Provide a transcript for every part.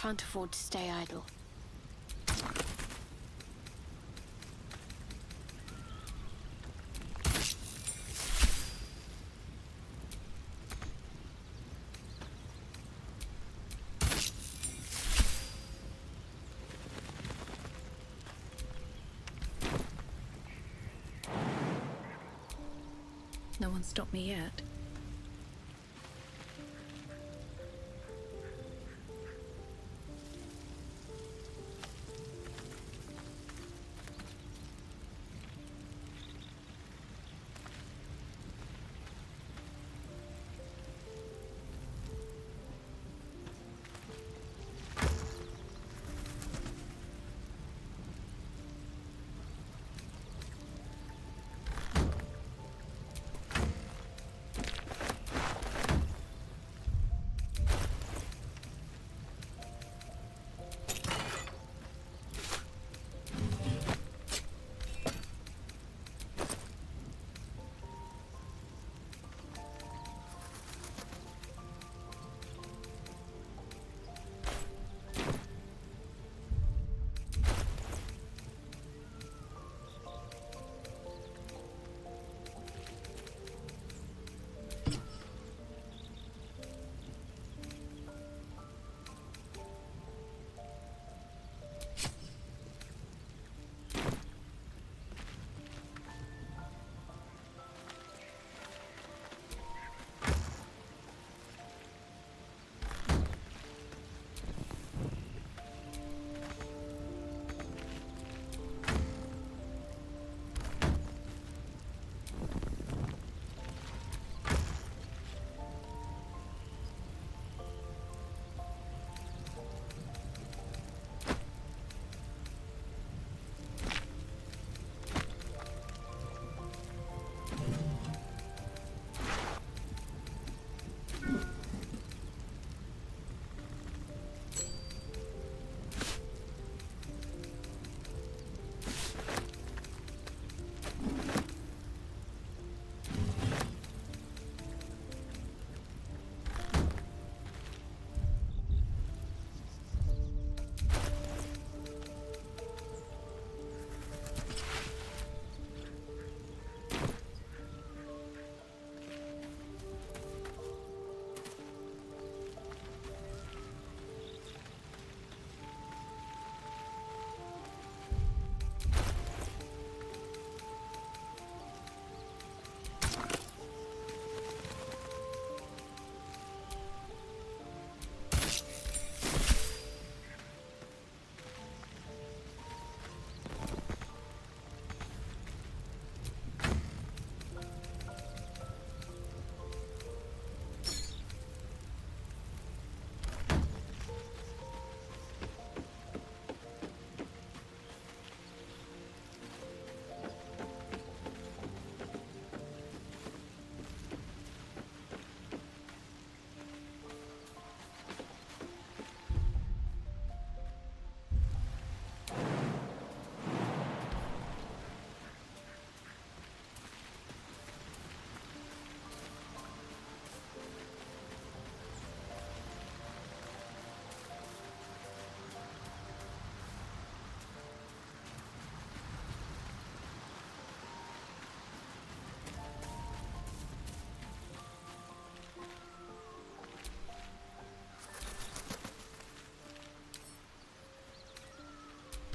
can't afford to stay idle. No one stopped me yet.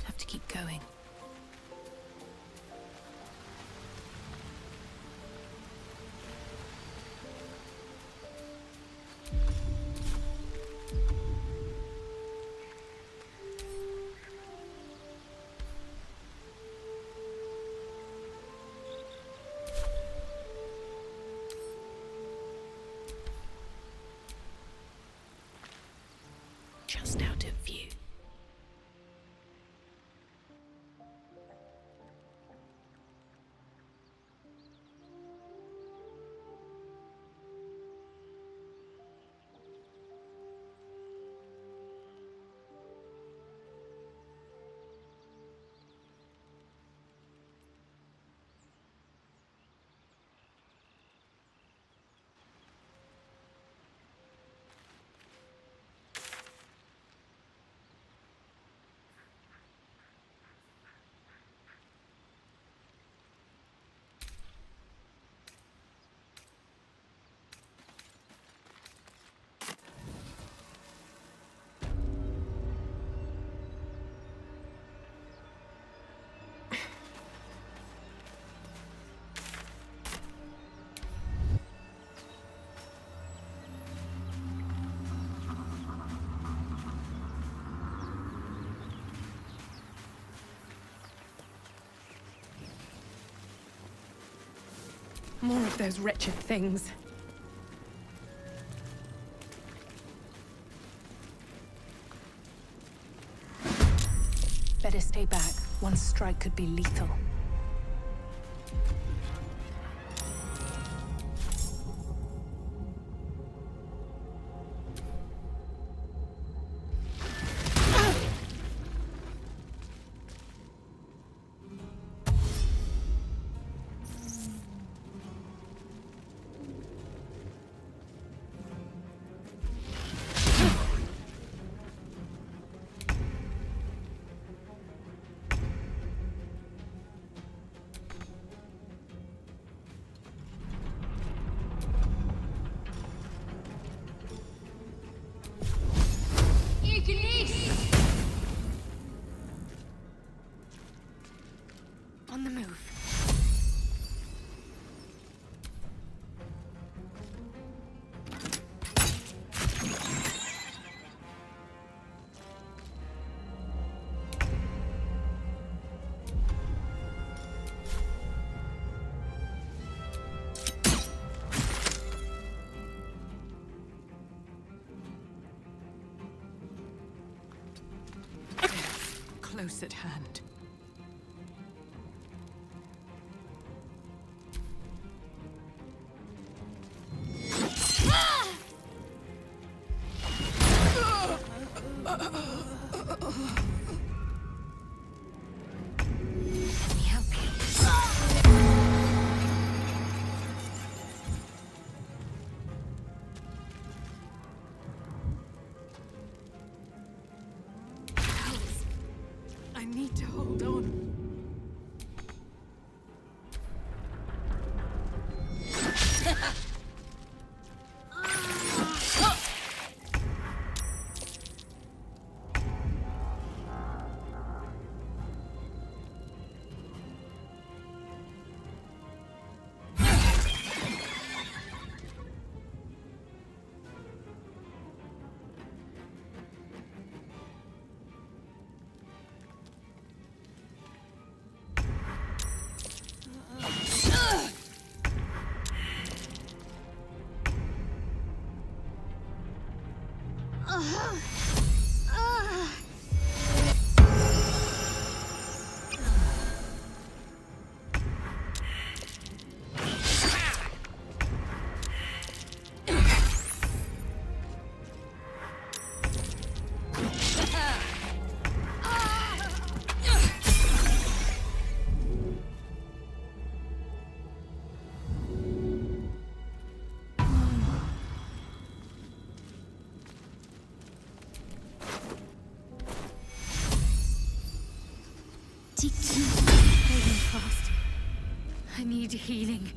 Have to keep going. Just out of view. More of those wretched things. Better stay back. One strike could be lethal. On the move. Death, close at hand. Let me help you. I need to hold on. Holding fast. I need healing.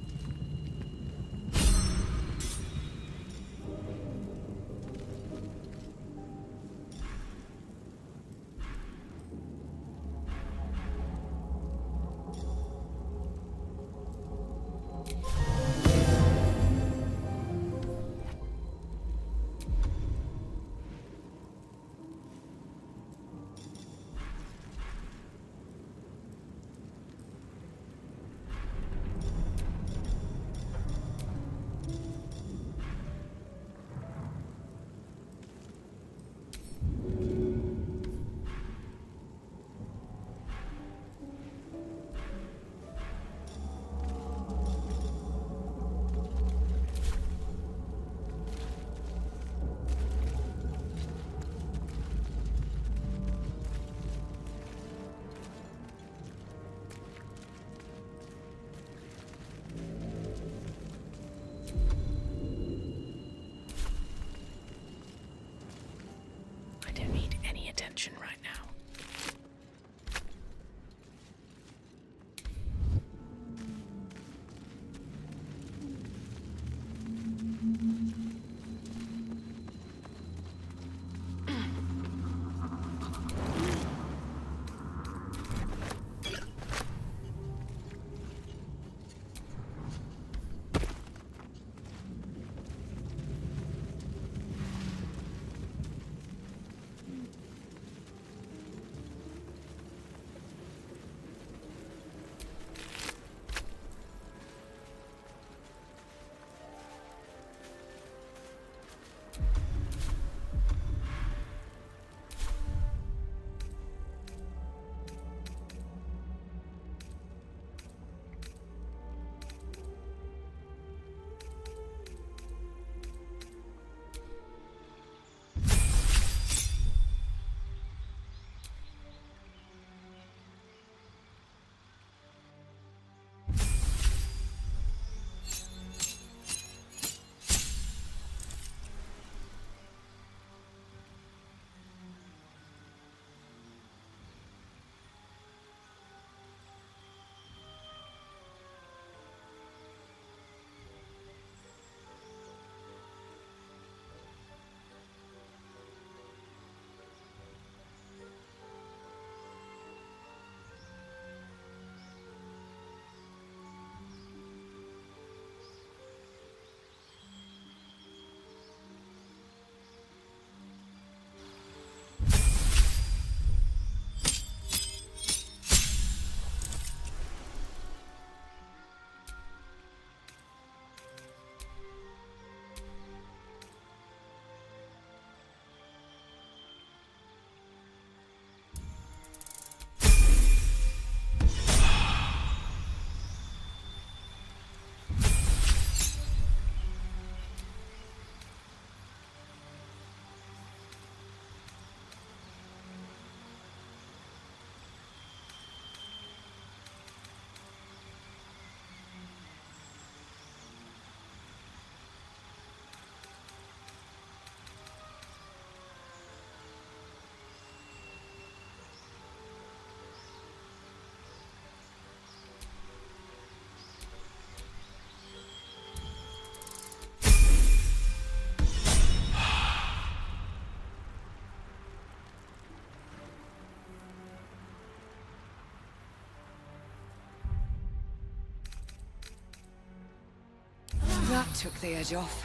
That took the edge off.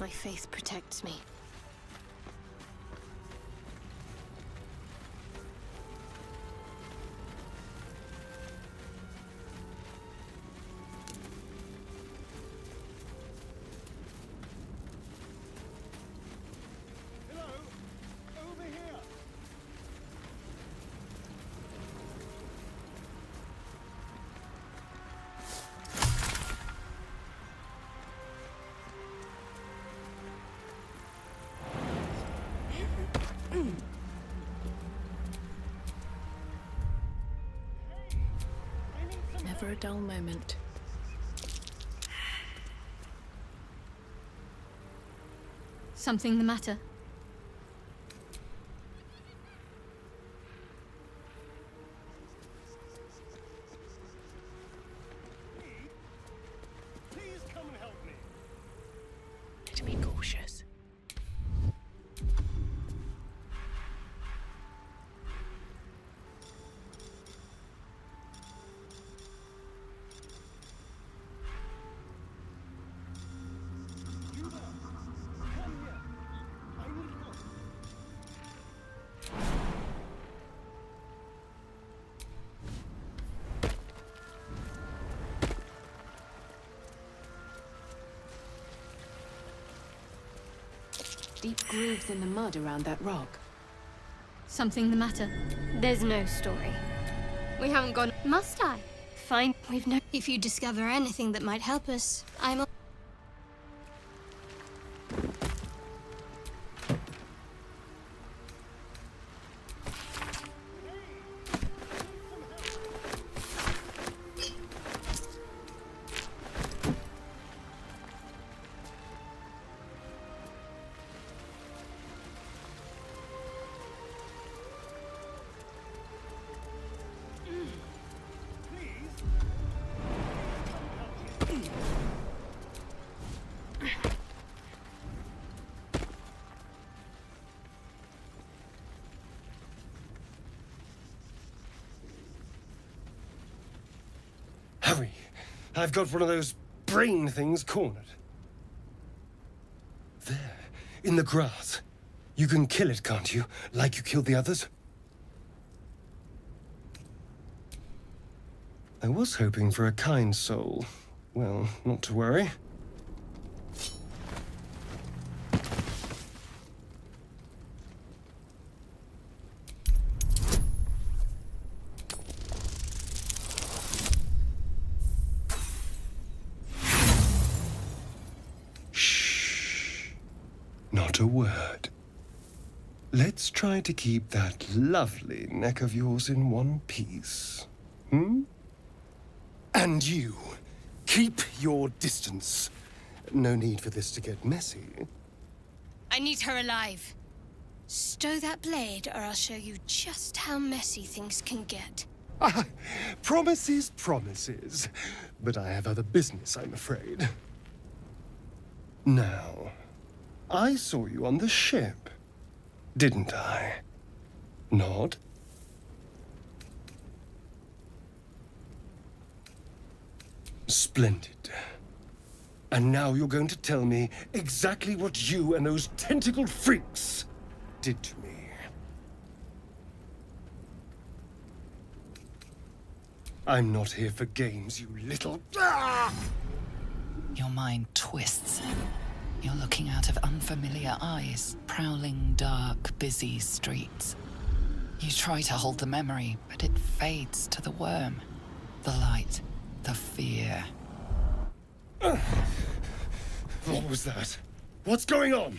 My faith protects me. Hello? Over here! Never a dull moment. Something the matter? Please come and help me. To be cautious. You there? Come here. I need help. Deep grooves in the mud around that rock. Something the matter? There's no story. We haven't gone. Must I? Fine. We've no. If you discover anything that might help us, I'm. Please? Hurry! I've got one of those brain things cornered. There, in the grass. You can kill it, can't you? Like you killed the others? I was hoping for a kind soul. Well, not to worry. Shh. Not a word. Let's try to keep that lovely neck of yours in one piece. Hmm? And you, keep your distance. No need for this to get messy. I need her alive. Stow that blade, or I'll show you just how messy things can get. Ah, promises, promises. But I have other business, I'm afraid. Now, I saw you on the ship, didn't I? Nod? Splendid. And now you're going to tell me exactly what you and those tentacled freaks did to me. I'm not here for games, you little... Ah! Your mind twists. You're looking out of unfamiliar eyes, prowling dark, busy streets. You try to hold the memory, but it fades to the worm. The light, the fear. What was that? What's going on?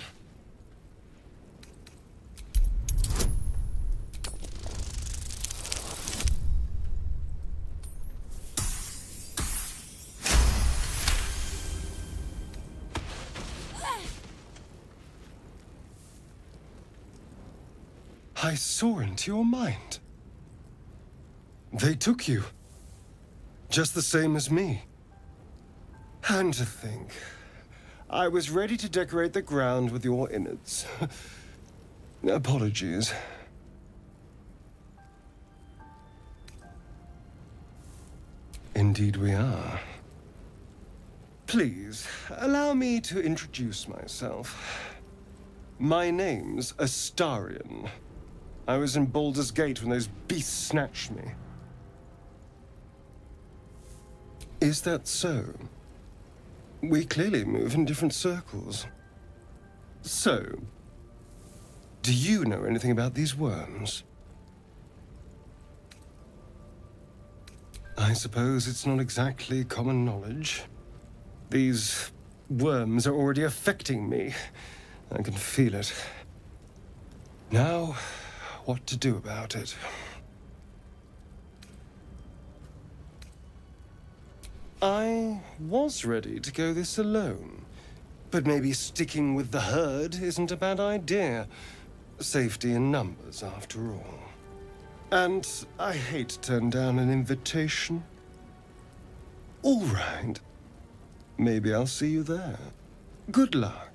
I saw into your mind. They took you. Just the same as me. And to think, I was ready to decorate the ground with your innards. Apologies. Indeed we are. Please, allow me to introduce myself. My name's Astarion. I was in Baldur's Gate when those beasts snatched me. Is that so? We clearly move in different circles. So, do you know anything about these worms? I suppose it's not exactly common knowledge. These worms are already affecting me. I can feel it. Now, what to do about it? I was ready to go this alone, but maybe sticking with the herd isn't a bad idea. Safety in numbers, after all. And I hate to turn down an invitation. All right. Maybe I'll see you there. Good luck.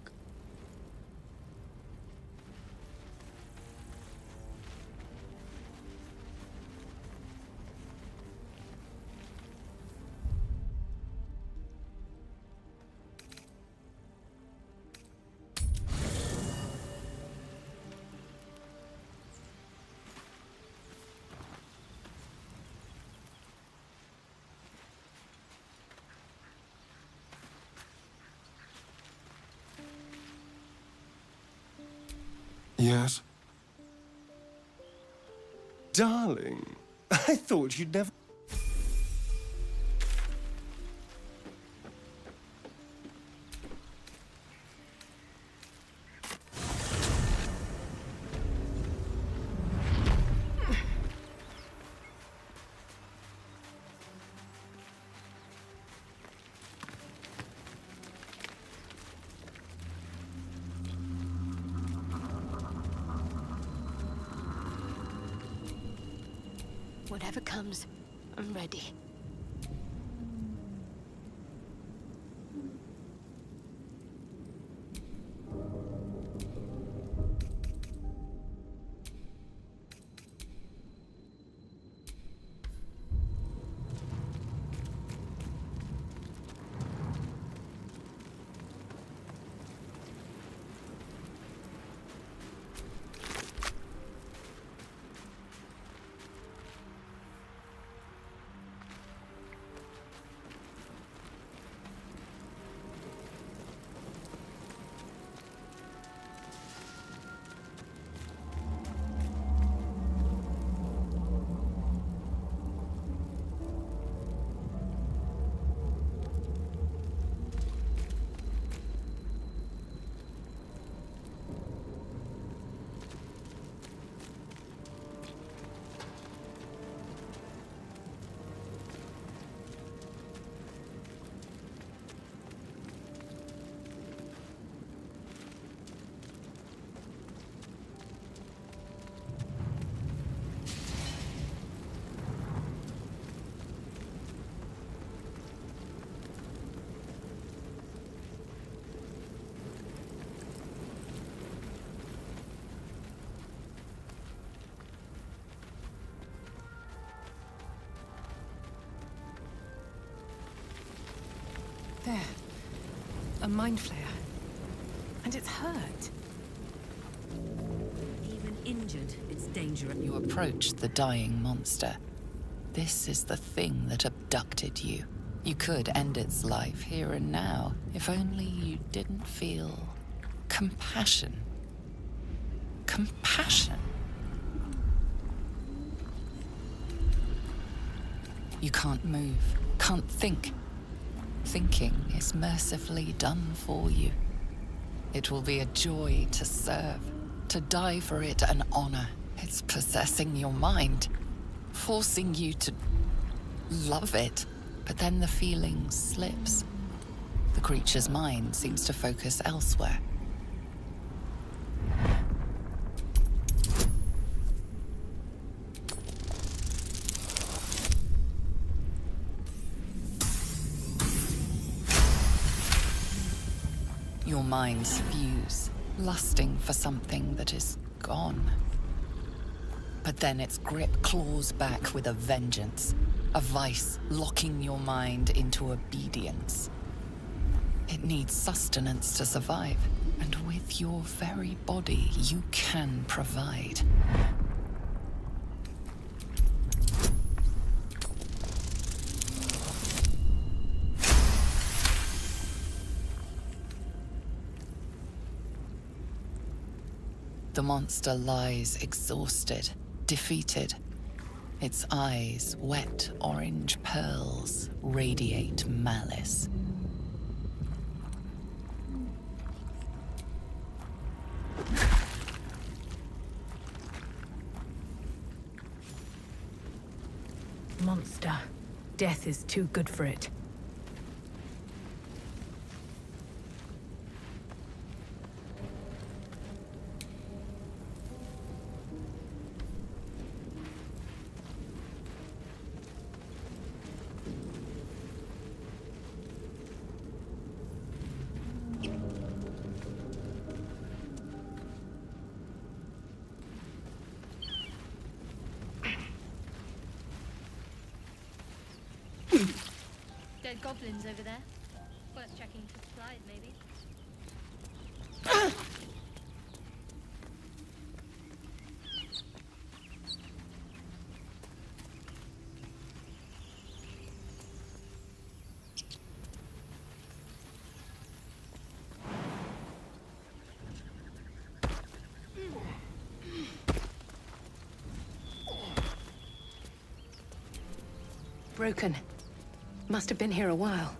Yes? Darling, I thought you'd never... Whatever comes, I'm ready. There. A mind flare. And it's hurt. Even injured, it's dangerous. You approach the dying monster. This is the thing that abducted you. You could end its life here and now, if only you didn't feel compassion. Compassion. You can't move, can't think. Thinking is mercifully done for you. It will be a joy to serve, to die for it an honor. It's possessing your mind, forcing you to love it. But then the feeling slips. The creature's mind seems to focus elsewhere. Your minds fuse, lusting for something that is gone. But then its grip claws back with a vengeance, a vice locking your mind into obedience. It needs sustenance to survive, and with your very body, you can provide. The monster lies exhausted, defeated. Its eyes, wet orange pearls, radiate malice. Monster. Death is too good for it. Dead goblins over there. Worth checking for supplies, maybe. Broken. Must have been here a while.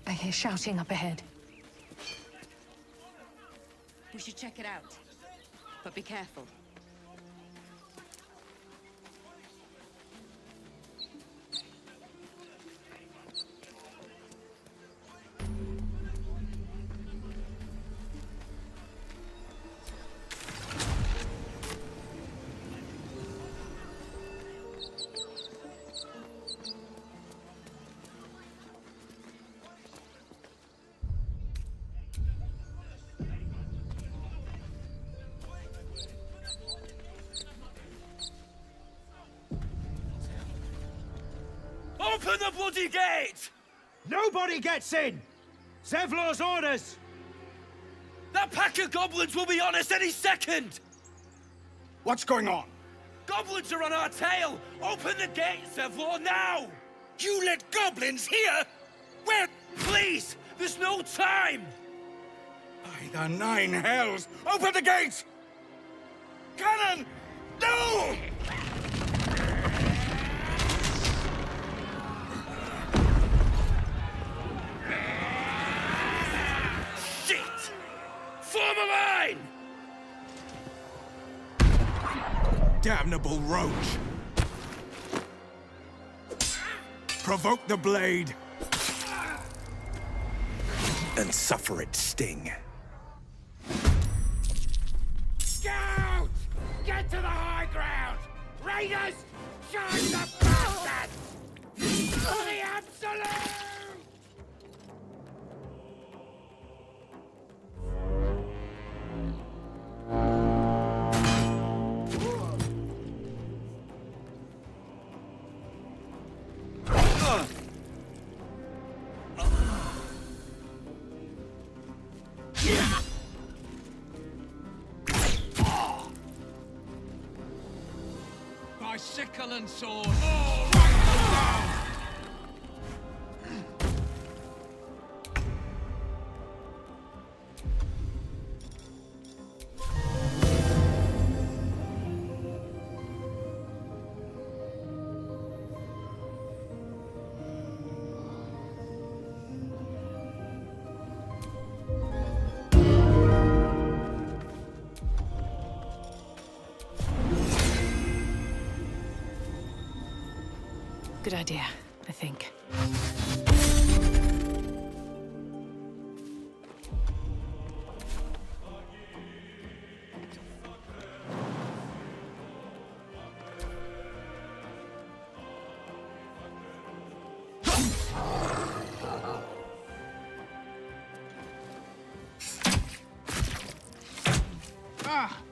I hear shouting up ahead. We should check it out. But be careful. Open the bloody gate! Nobody gets in! Zevlor's orders! That pack of goblins will be on us any second! What's going on? Goblins are on our tail! Open the gate, Zevlor, now! You let goblins here? Where? Please! There's no time! By the nine hells! Open the gates! Cannon! No! Shit! Form a line! Damnable roach! Provoke the blade! And suffer its sting. Scout! Get to the high ground! Raiders! Charge the bastards! For the absolute! By sickle and sword, all right down! Good idea, I think. Ah!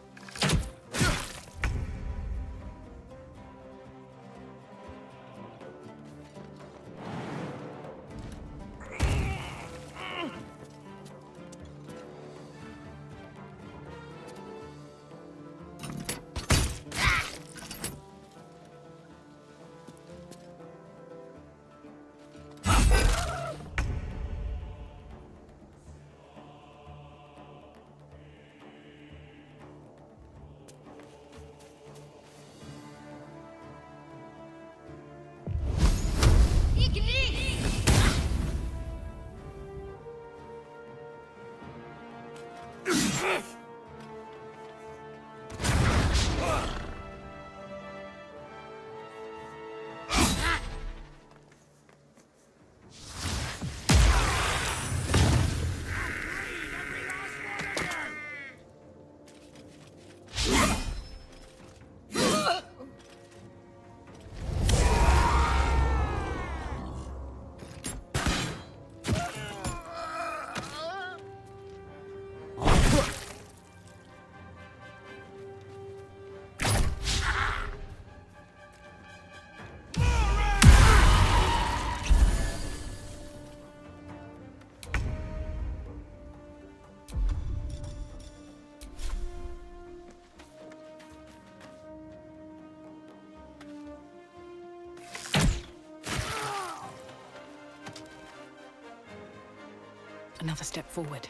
Another step forward.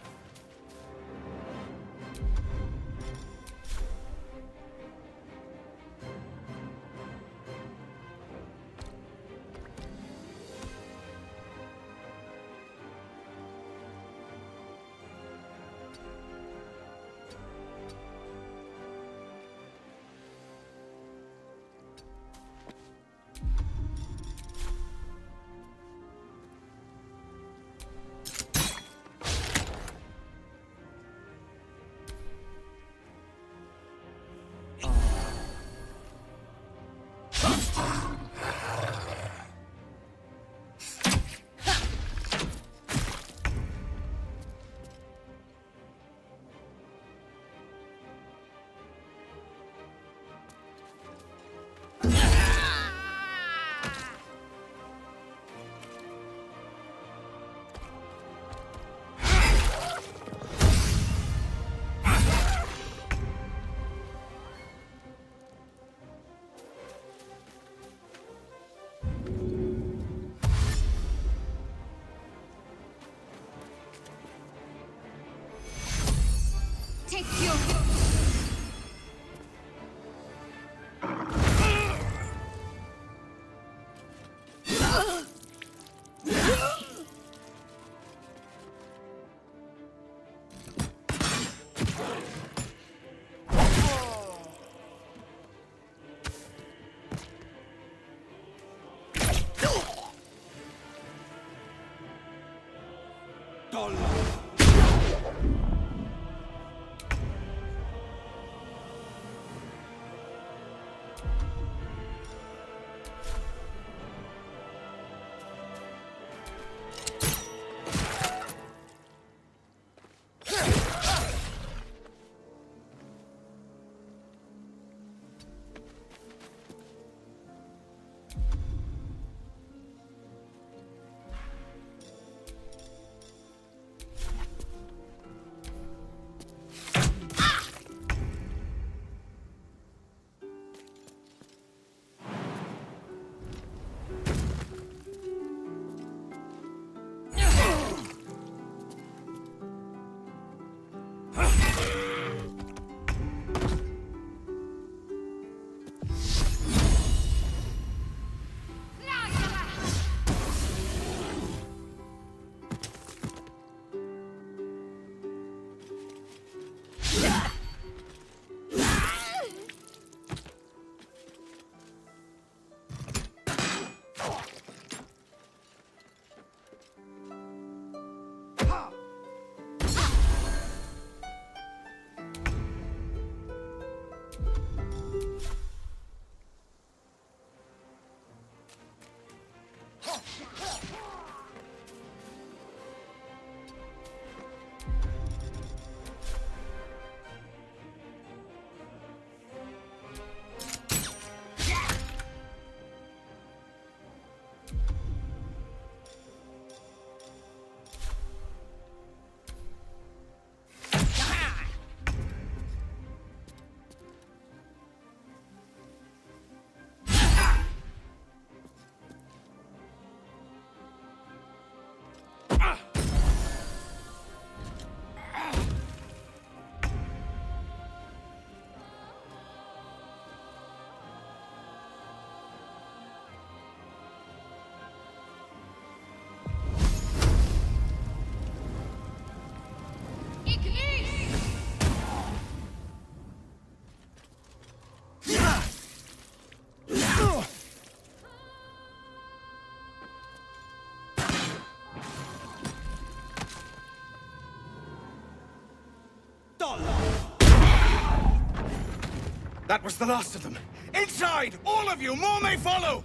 That was the last of them. Inside! All of you! More may follow!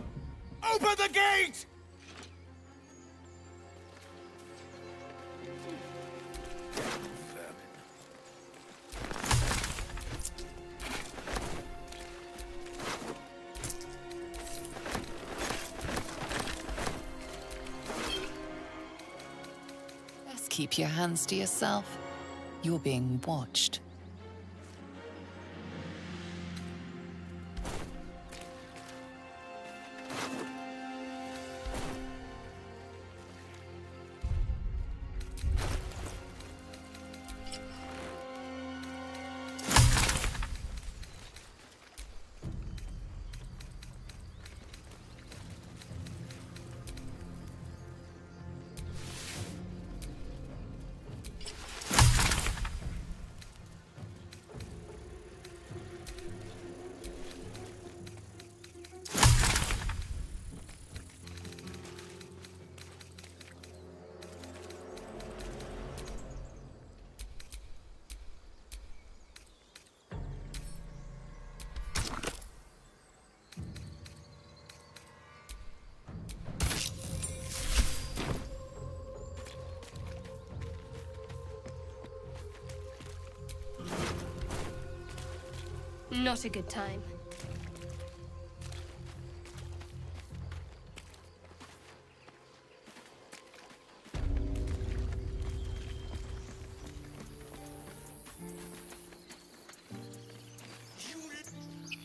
Open the gate! Best keep your hands to yourself. You're being watched. Not a good time.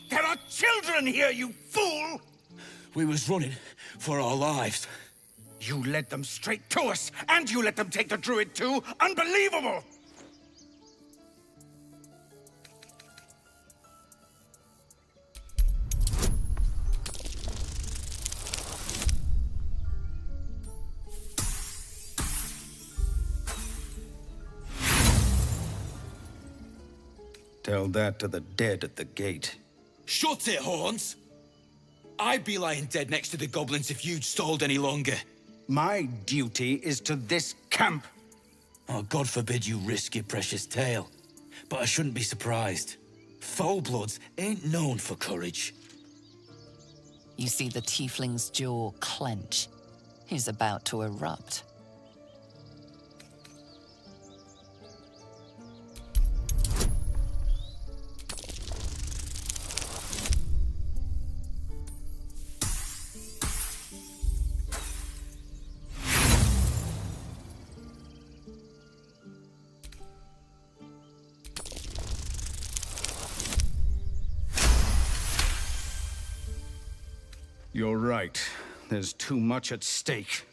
There are children here, you fool! We was running for our lives. You led them straight to us, and you let them take the druid too? Unbelievable! Tell that to the dead at the gate. Shut it, Horns! I'd be lying dead next to the goblins if you'd stalled any longer. My duty is to this camp. Oh, God forbid you risk your precious tail. But I shouldn't be surprised. Foulbloods ain't known for courage. You see the tiefling's jaw clench. He's about to erupt. You're right. There's too much at stake.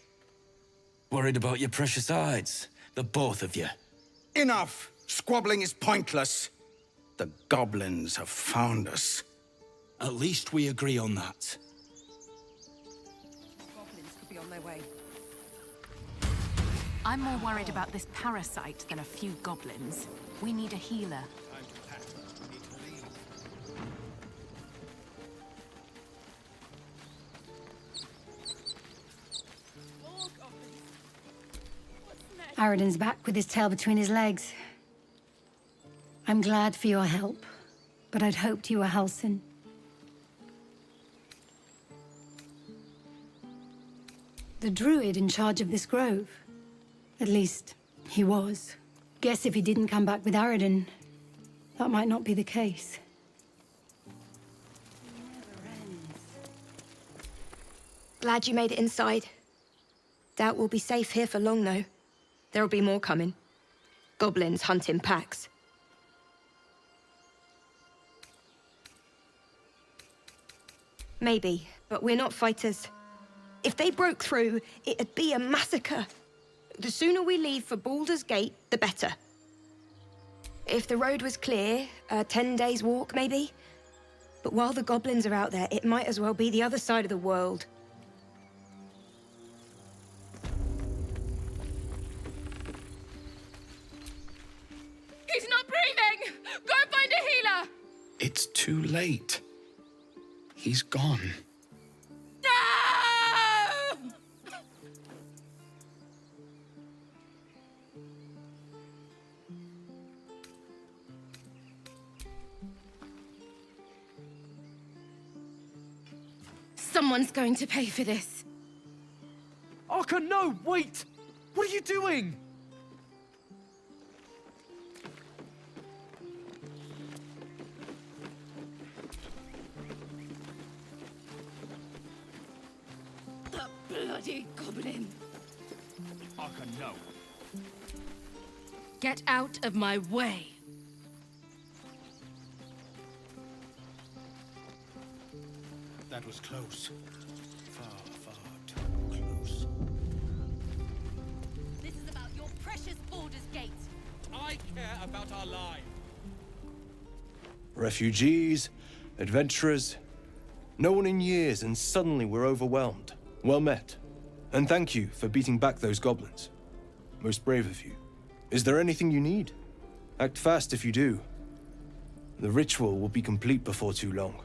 Worried about your precious hides? The both of you. Enough! Squabbling is pointless. The goblins have found us. At least we agree on that. Goblins could be on their way. I'm more worried about this parasite than a few goblins. We need a healer. Aradin's back with his tail between his legs. I'm glad for your help, but I'd hoped you were Halsin. The druid in charge of this grove. At least, he was. Guess if he didn't come back with Aradin, that might not be the case. Glad you made it inside. Doubt we'll be safe here for long, though. There'll be more coming. Goblins hunt in packs. Maybe, but we're not fighters. If they broke through, it'd be a massacre. The sooner we leave for Baldur's Gate, the better. If the road was clear, 10 days' walk, maybe? But while the goblins are out there, it might as well be the other side of the world. He's not breathing! Go find a healer! It's too late. He's gone. No! Someone's going to pay for this. Arka, no! Wait! What are you doing? The bloody goblin! Arka, no. Get out of my way. That was close. Far, far too close. This is about your precious Baldur's Gate. I care about our lives. Refugees, adventurers. No one in years, and suddenly we're overwhelmed. Well met. And thank you for beating back those goblins. Most brave of you. Is there anything you need? Act fast if you do. The ritual will be complete before too long.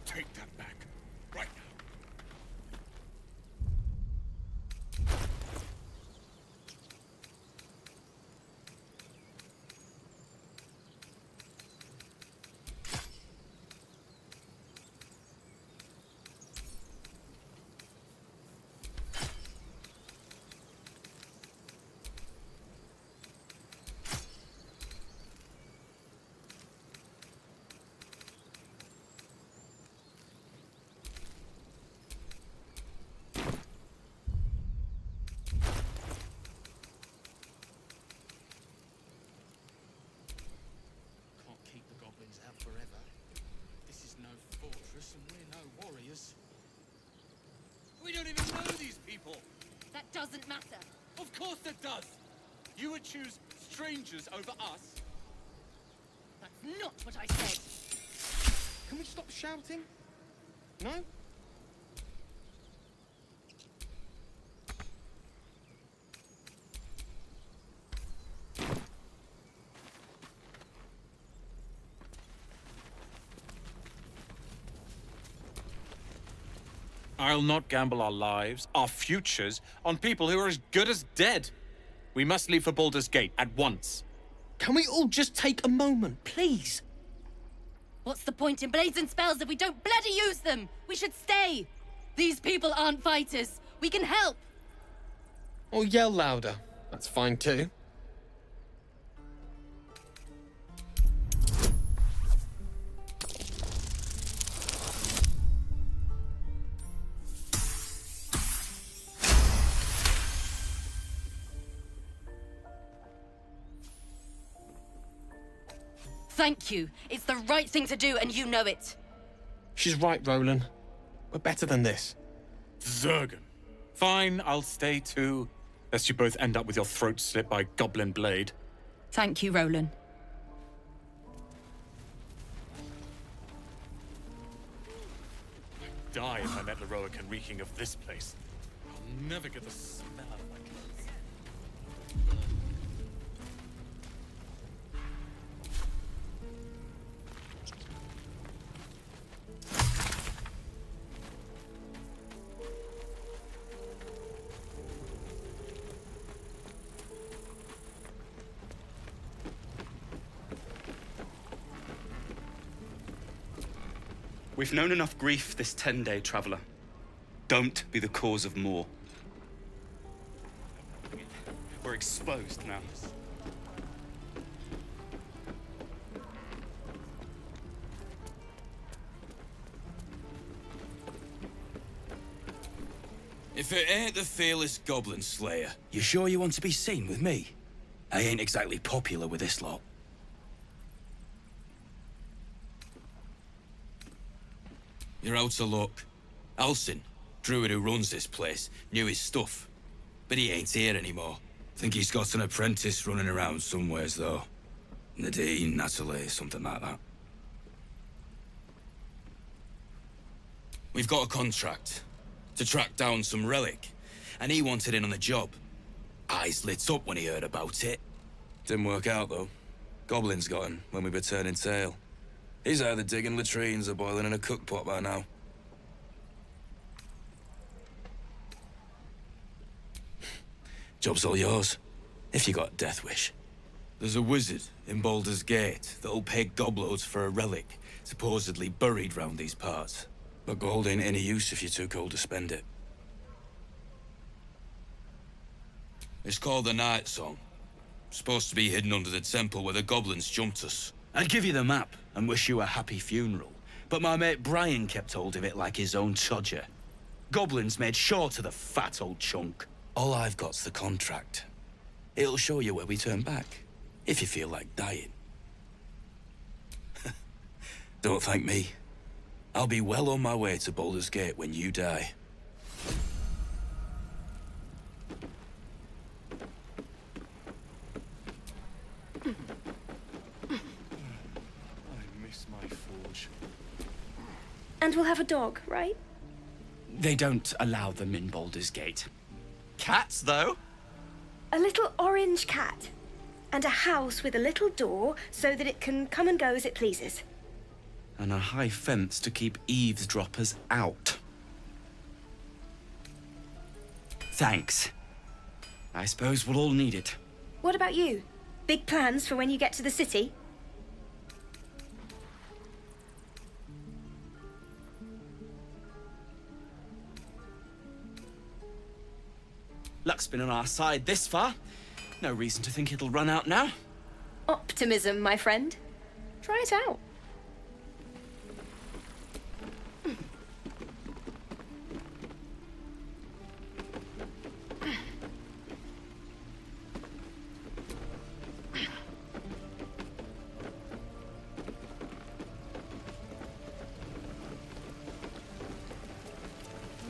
Take that back. Right now. Forever. This is no fortress and we're no warriors. We don't even know these people. That doesn't matter. Of course it does. You would choose strangers over us. That's not what I said. Can we stop shouting? No? I'll not gamble our lives, our futures, on people who are as good as dead. We must leave for Baldur's Gate at once. Can we all just take a moment, please? What's the point in blades and spells if we don't bloody use them? We should stay. These people aren't fighters. We can help! Or yell louder. That's fine too. Thank you. It's the right thing to do, and you know it. She's right, Roland. We're better than this. Zurgen. Fine, I'll stay too. Lest you both end up with your throats slit by Goblin Blade. Thank you, Roland. I'd die if I met Leroican reeking of this place. I'll never get the smell out of my clothes. We've known enough grief this 10-day traveler. Don't be the cause of more. We're exposed now. If it ain't the fearless Goblin Slayer, you sure you want to be seen with me? I ain't exactly popular with this lot. You're out of luck. Alcin, druid who runs this place, knew his stuff. But he ain't here anymore. Think he's got an apprentice running around somewheres, though. Nadine, Natalie, something like that. We've got a contract to track down some relic, and he wanted in on the job. Eyes lit up when he heard about it. Didn't work out, though. Goblins got him when we were turning tail. He's either digging latrines or boiling in a cookpot by now. Job's all yours, if you got a death wish. There's a wizard in Baldur's Gate that'll pay gobloads for a relic supposedly buried round these parts. But gold ain't any use if you're too cold to spend it. It's called the Night Song. Supposed to be hidden under the temple where the goblins jumped us. I'd give you the map and wish you a happy funeral, but my mate Brian kept hold of it like his own Todger. Goblins made sure to the fat old chunk. All I've got's the contract. It'll show you where we turn back, if you feel like dying. Don't thank me. I'll be well on my way to Baldur's Gate when you die. And we'll have a dog, right? They don't allow them in Baldur's Gate. Cats, though? A little orange cat. And a house with a little door so that it can come and go as it pleases. And a high fence to keep eavesdroppers out. Thanks. I suppose we'll all need it. What about you? Big plans for when you get to the city? Luck's been on our side this far. No reason to think it'll run out now. Optimism, my friend. Try it out.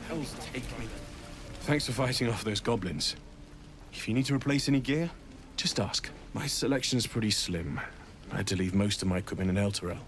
Hell's take me. Thanks for fighting off those goblins. If you need to replace any gear, just ask. My selection's pretty slim. I had to leave most of my equipment in Elturel.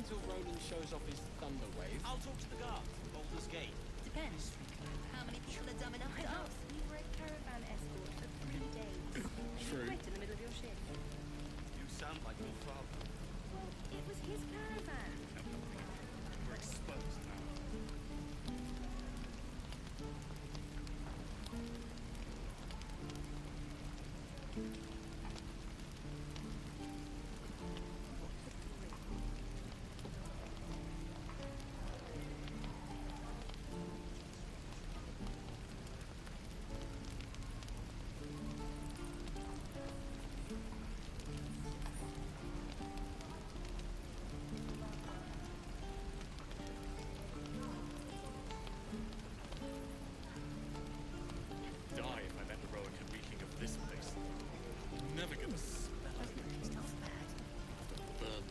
until Roland shows off his thunder wave. I'll talk to the guards at Baldur's Gate. Depends. How many people are dumb enough to ask? We were a caravan escort for 3 days. True. Right in the middle of your shift. You sound like your father. Well, it was his caravan. We're exposed now. Die if I met the Rowan reeking of this place. Never get the smell of it. It's not bad. Burn.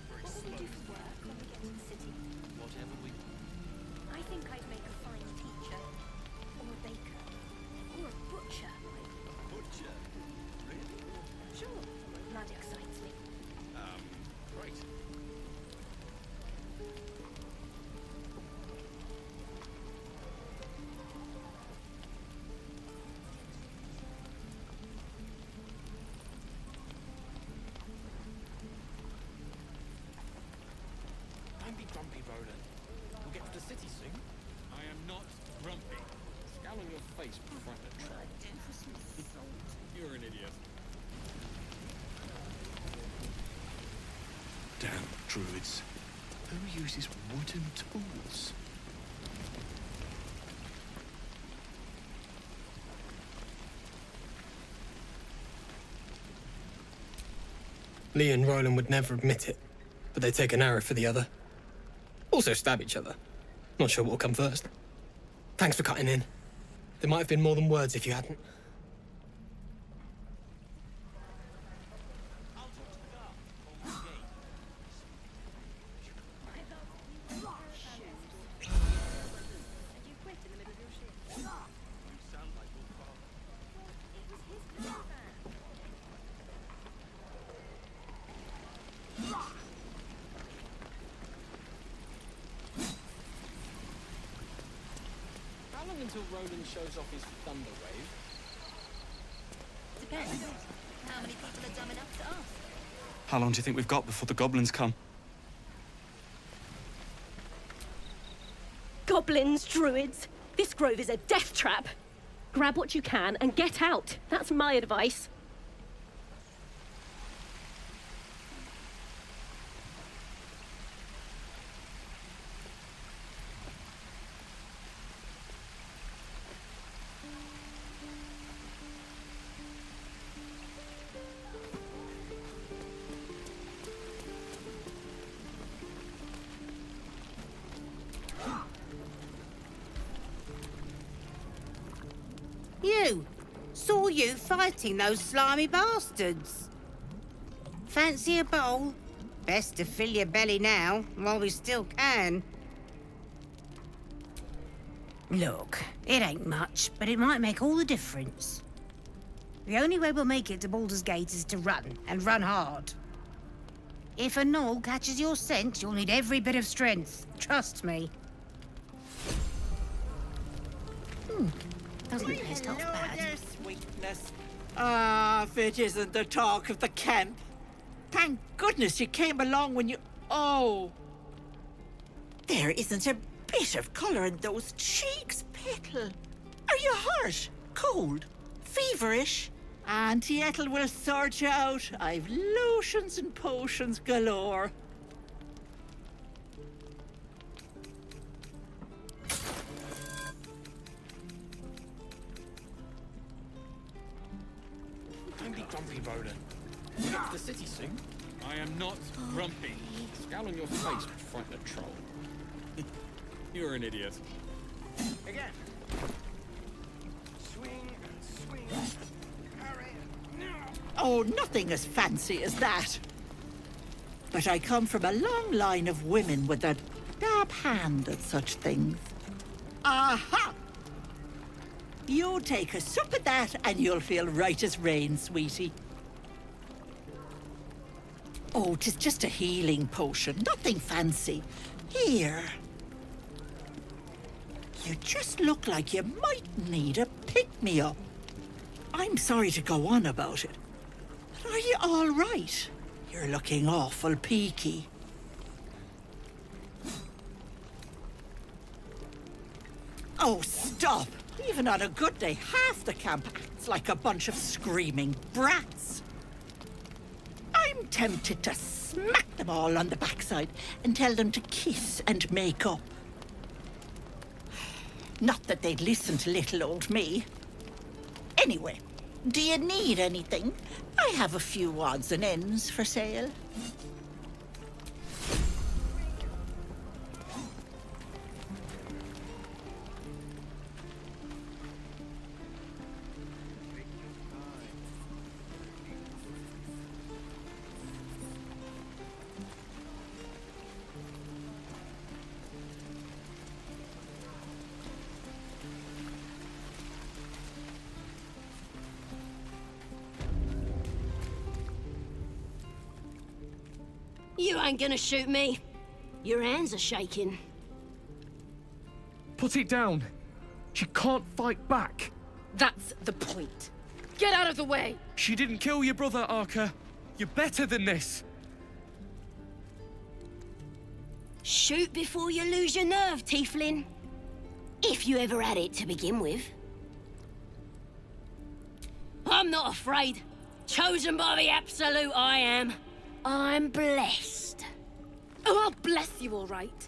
We're What will we do exposed. for work when we get to the city? Whatever we... I think I'd make a fine teacher, or a baker, or a butcher. Butcher? Really? Sure, blood excites me. Right. Don't be grumpy, Roland. We'll get to the city soon. I am not grumpy. Scowl on your face will frighten a troll. You're an idiot. Damn druids. Who uses wooden tools? Lee and Roland would never admit it, but they take an arrow for the other. Also stab each other. Not sure what will come first. Thanks for cutting in. There might have been more than words if you hadn't. I'll talk to the guards at Baldur's Gate. And you quit in the middle of your shift. You sound like your father. It was his caravan. How long until Roland shows off his thunder wave? Depends. How many people are dumb enough to ask? How long do you think we've got before the goblins come? Goblins, druids. This grove is a death trap. Grab what you can and get out. That's my advice. You! Saw you fighting those slimy bastards. Fancy a bowl? Best to fill your belly now, while we still can. Look, it ain't much, but it might make all the difference. The only way we'll make it to Baldur's Gate is to run, and run hard. If a gnoll catches your scent, you'll need every bit of strength. Trust me. Doesn't taste half bad. Your sweetness. Ah, if it isn't the talk of the camp. Thank goodness you came along when you... Oh. There isn't a bit of colour in those cheeks, Petal. Are you hurt? Cold? Feverish? Auntie Ethel will sort you out. I've lotions and potions galore. Don't be grumpy, Roland. We'll get to the city soon. I am not grumpy. Scowl on your face will frighten a troll. You're an idiot. Again. Swing, swing, parry. Oh, nothing as fancy as that. But I come from a long line of women with a dab hand at such things. Aha! You take a sup at that and you'll feel right as rain, sweetie. Oh, 'tis just a healing potion, nothing fancy. Here. You just look like you might need a pick-me-up. I'm sorry to go on about it, but are you all right? You're looking awful peaky. Oh, stop! Even on a good day, half the camp acts like a bunch of screaming brats. I'm tempted to smack them all on the backside and tell them to kiss and make up. Not that they'd listen to little old me. Anyway, do you need anything? I have a few odds and ends for sale. You ain't gonna shoot me. Your hands are shaking. Put it down. She can't fight back. That's the point. Get out of the way! She didn't kill your brother, Arka. You're better than this. Shoot before you lose your nerve, Tiefling. If you ever had it to begin with. I'm not afraid. Chosen by the Absolute, I am. I'm blessed. Oh, I'll bless you, all right.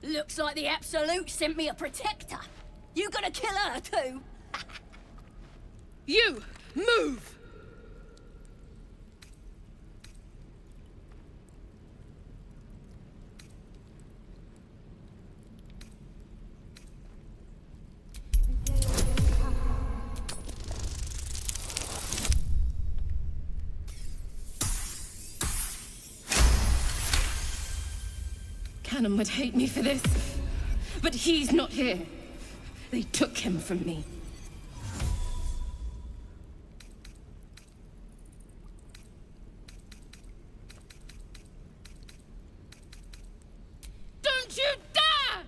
Looks like the Absolute sent me a protector. You gonna kill her too? You, move! Cannon would hate me for this, but he's not here. They took him from me. Don't you dare!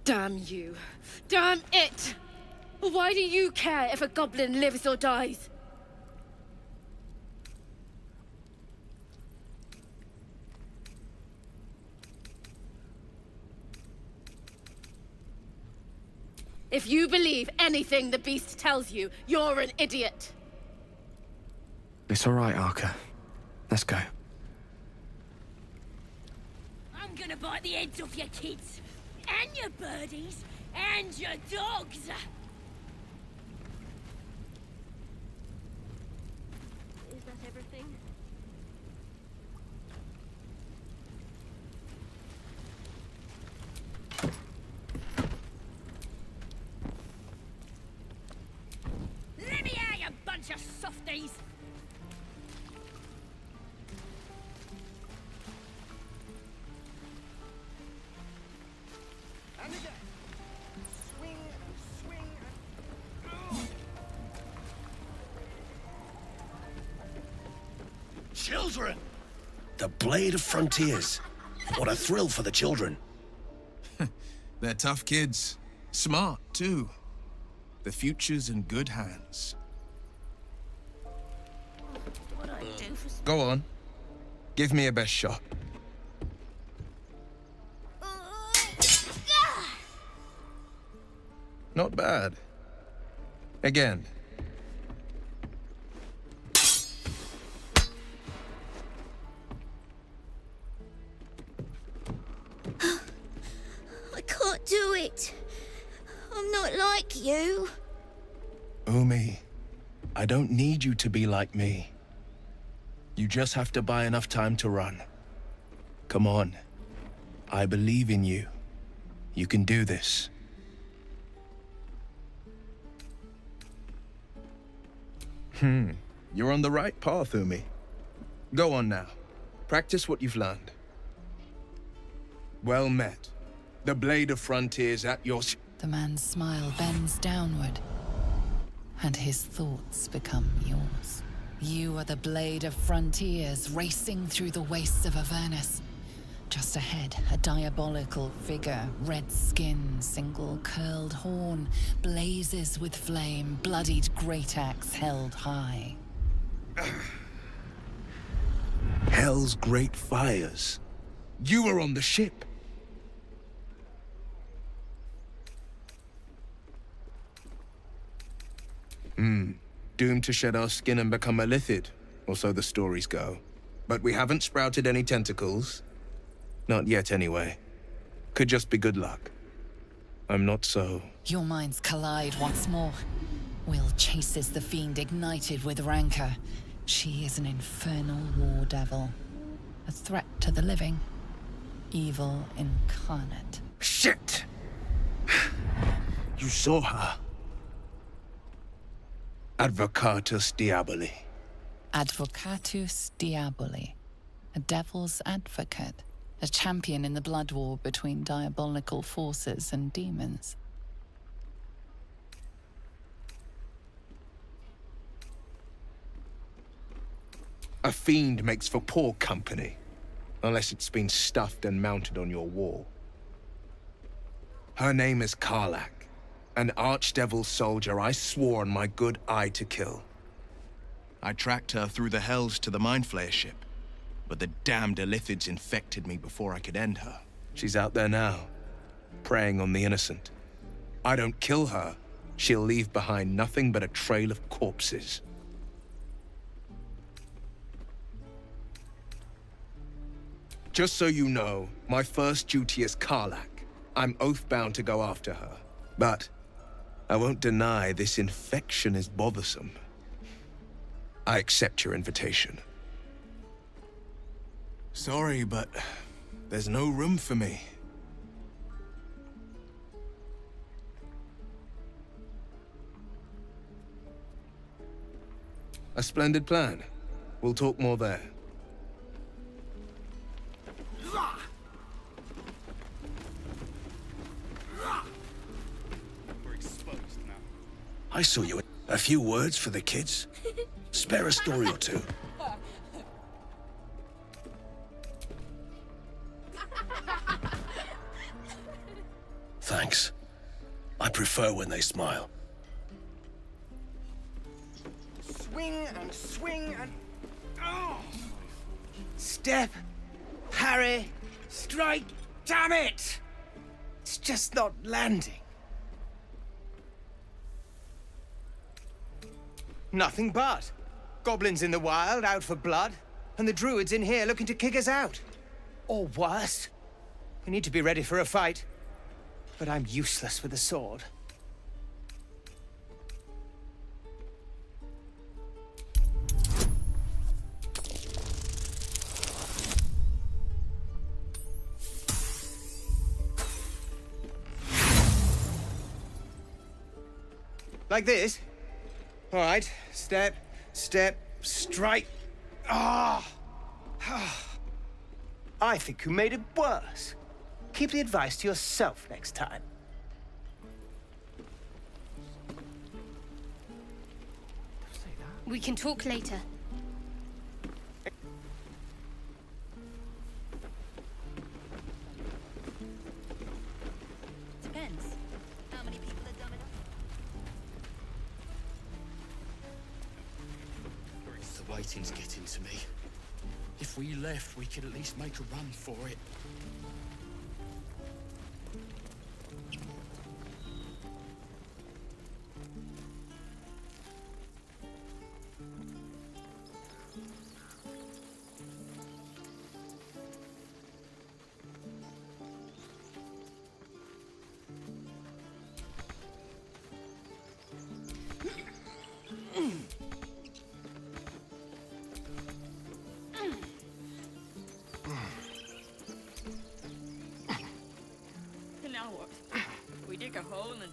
Damn you. Damn it! Why do you care if a goblin lives or dies? If you believe anything the beast tells you, you're an idiot. It's all right, Arka. Let's go. I'm gonna bite the heads off your kids, and your birdies, and your dogs. Is that everything? Let me out, you bunch of softies! And again. Swing, swing, Children! The Blade of Frontiers. What a thrill for the children. They're tough kids. Smart, too. The future's in good hands. What I do for... Go on. Give me a best shot. Not bad. Again. I can't do it. I'm not like you. Umi, I don't need you to be like me. You just have to buy enough time to run. Come on. I believe in you. You can do this. You're on the right path, Umi. Go on now. Practice what you've learned. Well met. The Blade of Frontiers at your... The man's smile bends downward, and his thoughts become yours. You are the Blade of Frontiers, racing through the wastes of Avernus. Just ahead, a diabolical figure, red skin, single curled horn, blazes with flame, bloodied great axe held high. Hell's great fires. You were on the ship. Doomed to shed our skin and become a lithid, or so the stories go. But we haven't sprouted any tentacles. Not yet, anyway. Could just be good luck. I'm not so... Your minds collide once more. Will chases the fiend ignited with rancor. She is an infernal war devil. A threat to the living. Evil incarnate. Shit! You saw her. Advocatus Diaboli. Advocatus Diaboli. A devil's advocate. A champion in the blood war between diabolical forces and demons. A fiend makes for poor company, unless it's been stuffed and mounted on your wall. Her name is Karlach, an archdevil soldier I swore on my good eye to kill. I tracked her through the hells to the Mindflayer ship, but the damned Illithids infected me before I could end her. She's out there now, preying on the innocent. I don't kill her, she'll leave behind nothing but a trail of corpses. Just so you know, my first duty is Karlach. I'm oath-bound to go after her. But I won't deny this infection is bothersome. I accept your invitation. Sorry, but there's no room for me. A splendid plan. We'll talk more there. We're exposed now. I saw you. A few words for the kids? Spare a story or two. Thanks. I prefer when they smile. Swing and swing and... Oh! Step, parry, strike, damn it! It's just not landing. Nothing but. Goblins in the wild, out for blood, and the druids in here looking to kick us out. Or worse. We need to be ready for a fight. But I'm useless with a sword. Like this? All right. Step, step, strike. Ah! I think you made it worse. Keep the advice to yourself next time. We can talk later. Depends. How many people are dumb enough? The waiting's getting to me. If we left, we could at least make a run for it.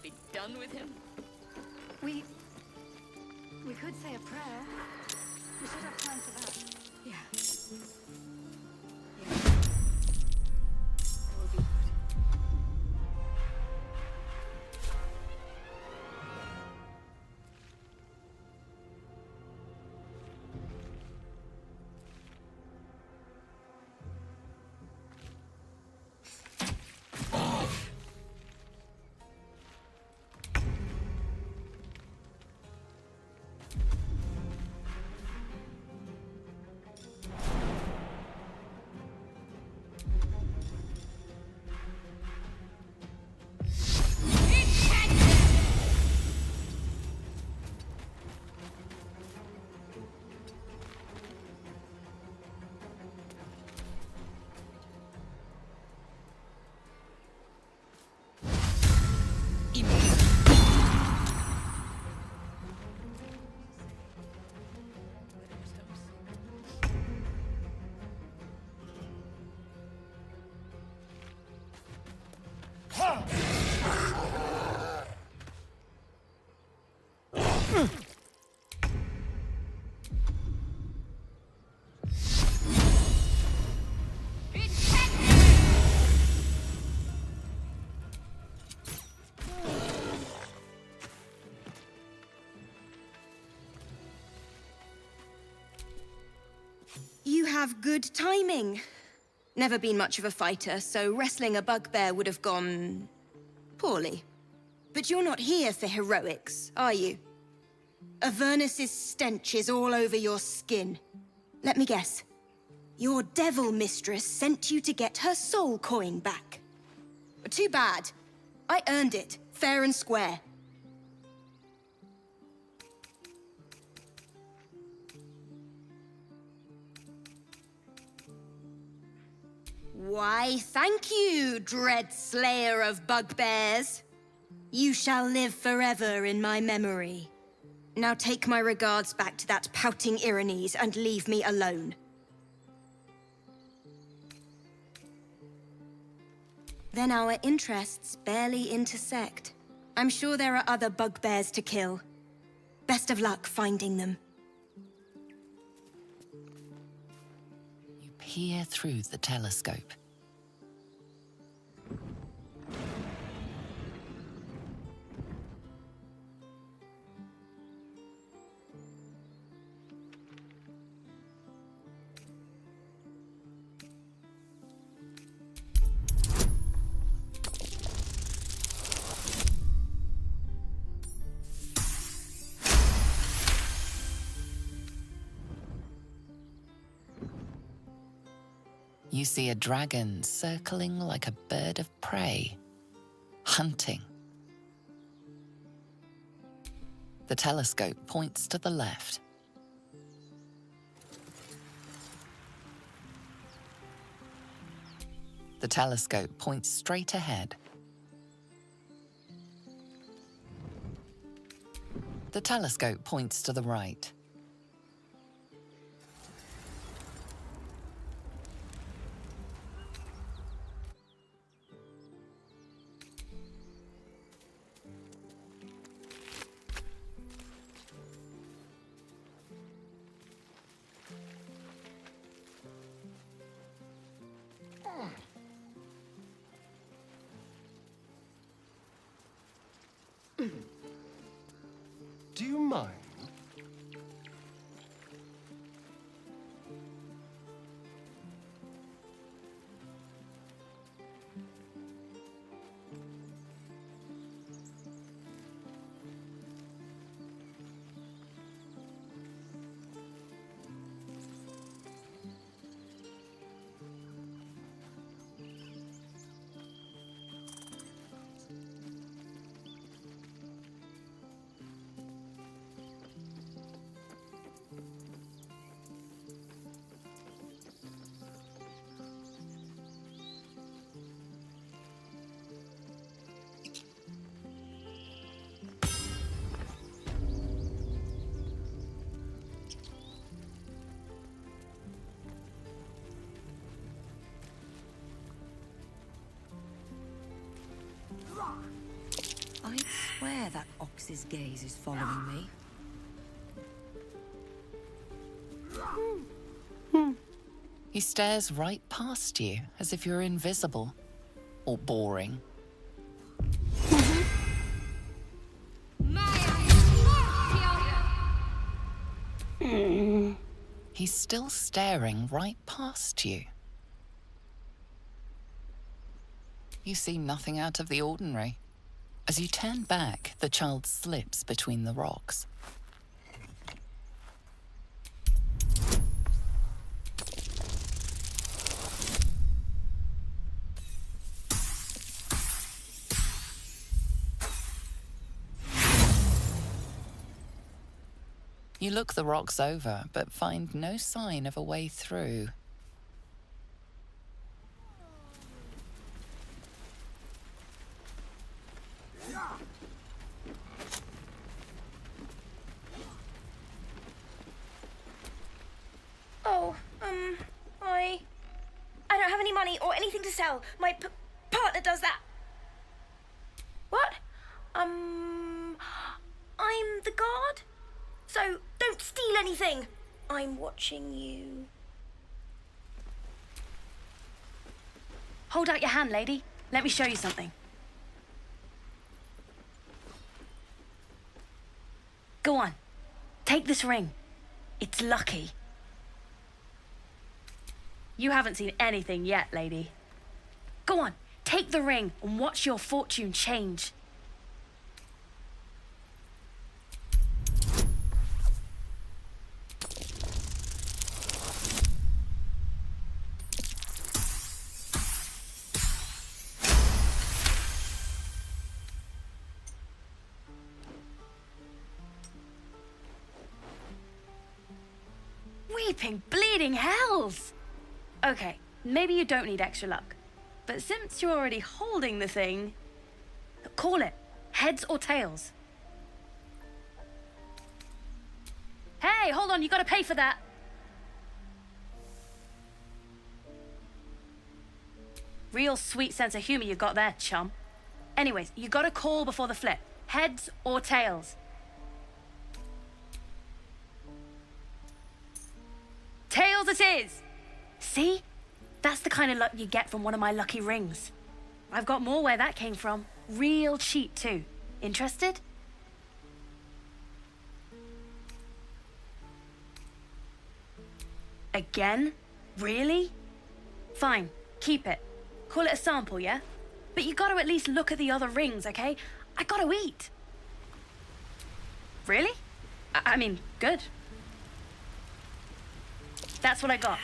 be done with him? We could say a prayer. We should have time for that. Yeah. You have good timing. Never been much of a fighter, so wrestling a bugbear would have gone poorly. But you're not here for heroics, are you? Avernus's stench is all over your skin. Let me guess. Your devil mistress sent you to get her soul coin back. Too bad. I earned it, fair and square. Why, thank you, dread slayer of bugbears. You shall live forever in my memory. Now take my regards back to that pouting Irenes and leave me alone. Then our interests barely intersect. I'm sure there are other bugbears to kill. Best of luck finding them. You peer through the telescope. You see a dragon circling like a bird of prey, hunting. The telescope points to the left. The telescope points straight ahead. The telescope points to the right. Do you mind? swear that ox's gaze is following me. He stares right past you, as if you're invisible. Or boring. He's still staring right past you. You see nothing out of the ordinary. As you turn back, the child slips between the rocks. You look the rocks over, but find no sign of a way through. Oh, I don't have any money or anything to sell. My partner does that. What? I'm the guard? So don't steal anything. I'm watching you. Hold out your hand, lady. Let me show you something. Go on. Take this ring. It's lucky. You haven't seen anything yet, lady. Go on. Take the ring and watch your fortune change. Weeping, bleeding hells! Okay, maybe you don't need extra luck. But since you're already holding the thing, call it. Heads or tails. Hey, hold on, you gotta pay for that. Real sweet sense of humor you got there, chum. Anyways, you gotta call before the flip. Heads or tails. Tails it is! See? That's the kind of luck you get from one of my lucky rings. I've got more where that came from. Real cheap, too. Interested? Again? Really? Fine, keep it. Call it a sample, yeah? But you gotta at least look at the other rings, okay? I gotta eat. Really? I mean, good. That's what I got.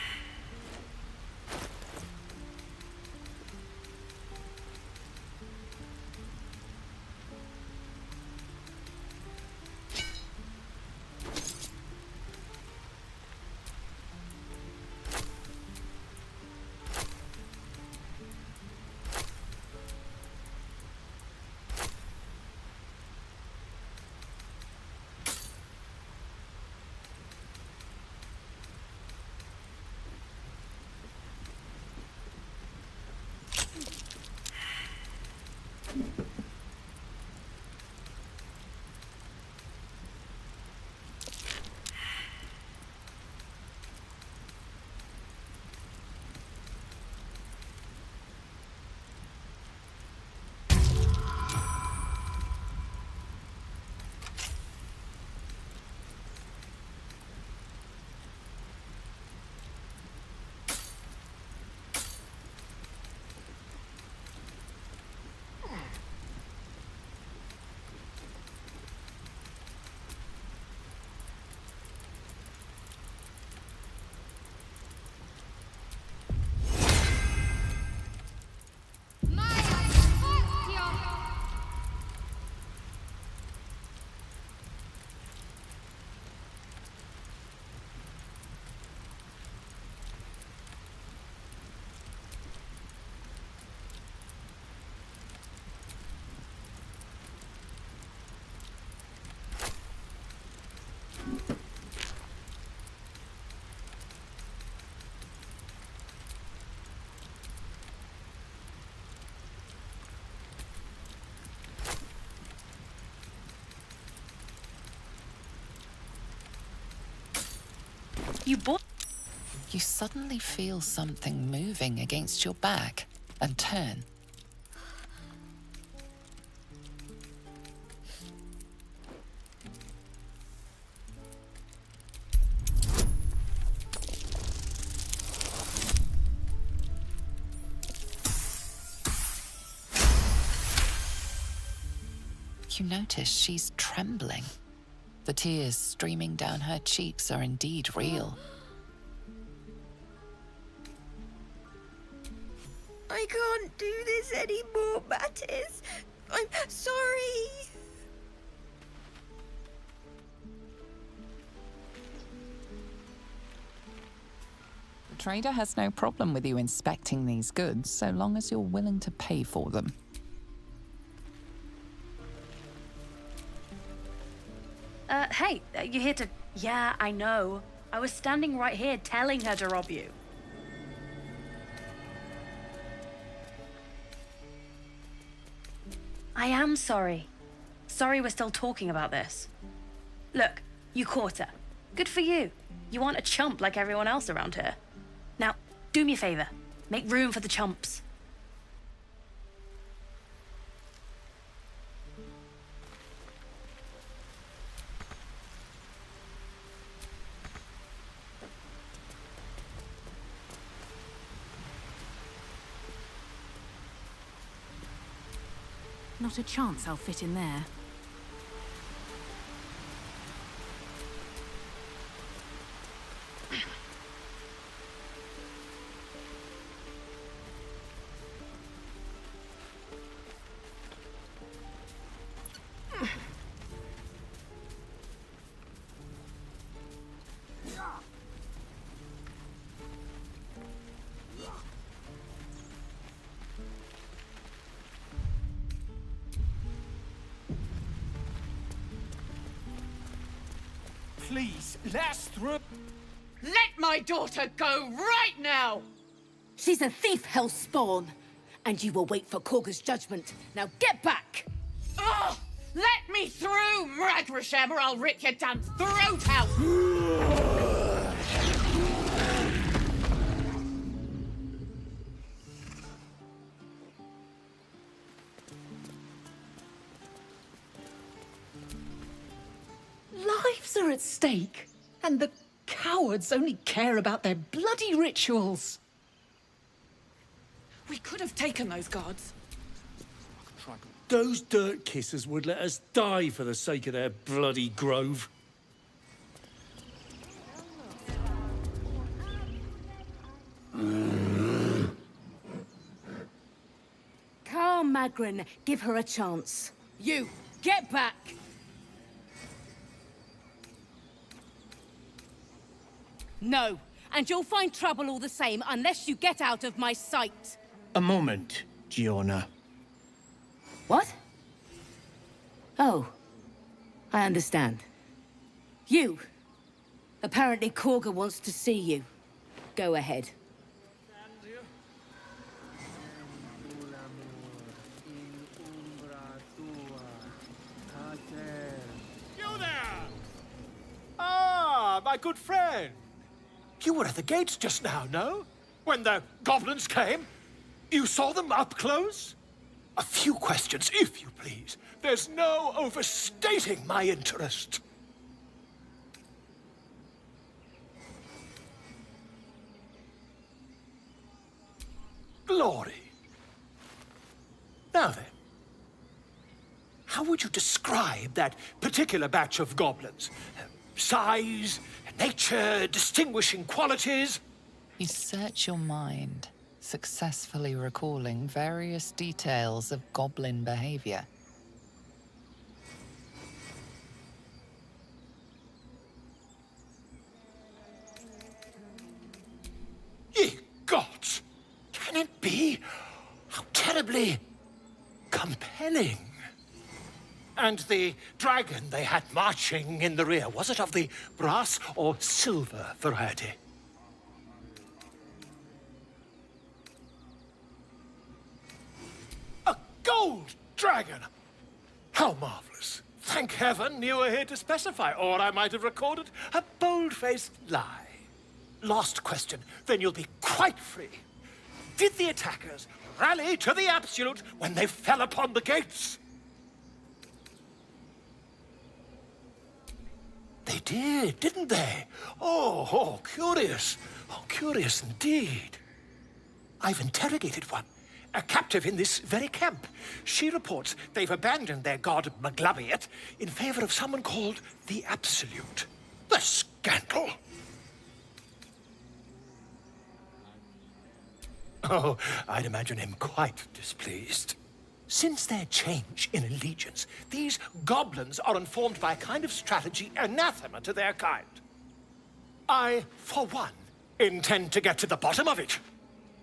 You bought. You suddenly feel something moving against your back and turn. You notice she's trembling. The tears streaming down her cheeks are indeed real. I can't do this anymore, Mattis. I'm sorry. The trader has no problem with you inspecting these goods so long as you're willing to pay for them. Hey, you're here to... Yeah, I know. I was standing right here telling her to rob you. I am sorry. Sorry we're still talking about this. Look, you caught her. Good for you. You aren't a chump like everyone else around here. Now, do me a favor. Make room for the chumps. Not a chance I'll fit in there. Please, let us through. Let my daughter go right now! She's a thief, Hellspawn. And you will wait for Korga's judgment. Now get back! Oh, let me through, Mragrasham, or I'll rip your damn throat out! Lives are at stake, and the cowards only care about their bloody rituals. We could have taken those guards. Those dirt kissers would let us die for the sake of their bloody grove. Carl Magrin, give her a chance. You, get back! No, and you'll find trouble all the same unless you get out of my sight. A moment, Giona. What? Oh, I understand. You. Apparently Korga wants to see you. Go ahead. You there! Ah, my good friend. You were at the gates just now, no? When the goblins came? You saw them up close? A few questions, if you please. There's no overstating my interest. Glory. Now then, how would you describe that particular batch of goblins? Size, nature, distinguishing qualities? You search your mind, successfully recalling various details of goblin behavior. Ye gods! Can it be? How terribly compelling. And the dragon they had marching in the rear, was it of the brass or silver variety? A gold dragon! How marvelous. Thank heaven you were here to specify, or I might have recorded a bold-faced lie. Last question, then you'll be quite free. Did the attackers rally to the Absolute when they fell upon the gates? They did, didn't they? Oh, curious. Oh, curious indeed. I've interrogated one, a captive in this very camp. She reports they've abandoned their god Maglabiat in favor of someone called the Absolute. The scandal! Oh, I'd imagine him quite displeased. Since their change in allegiance, these goblins are informed by a kind of strategy anathema to their kind. I, for one, intend to get to the bottom of it.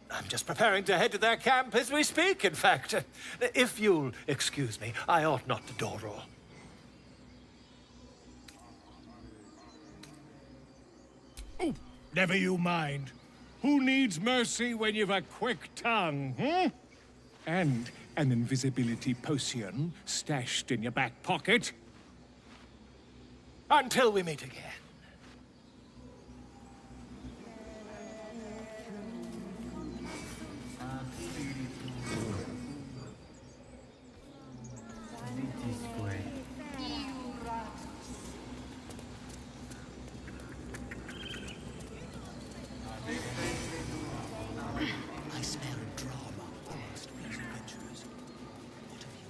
I'm just preparing to head to their camp as we speak, in fact. If you'll excuse me, I ought not to door roll. Oh, never you mind. Who needs mercy when you've a quick tongue, And an invisibility potion stashed in your back pocket? Until we meet again. I smell drama amongst these adventurers. What have you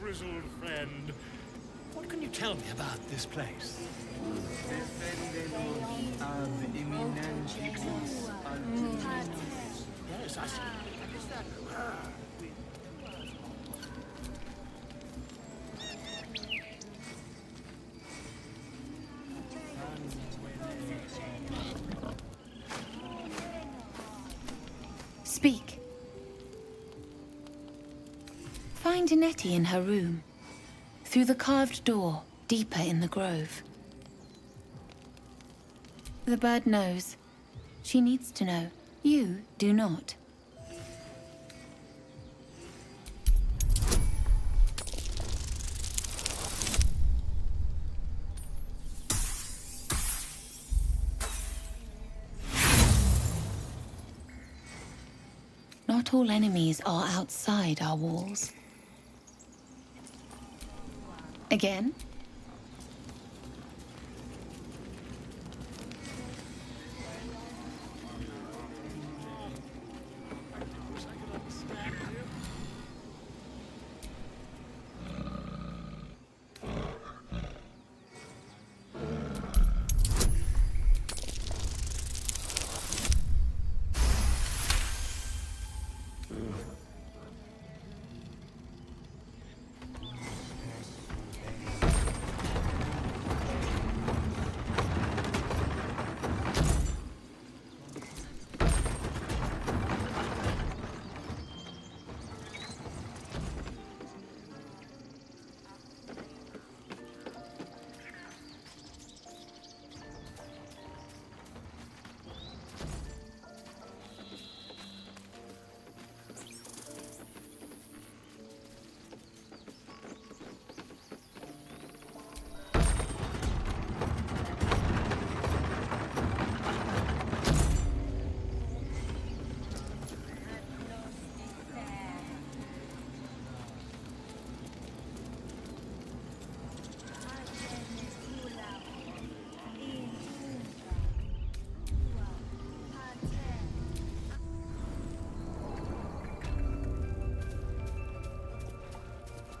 grizzled friend. What can you tell me about this place? Yes, I see. Speak. Find Nettie in her room. Through the carved door, deeper in the grove. The bird knows. She needs to know. You do not. Not all enemies are outside our walls. Again?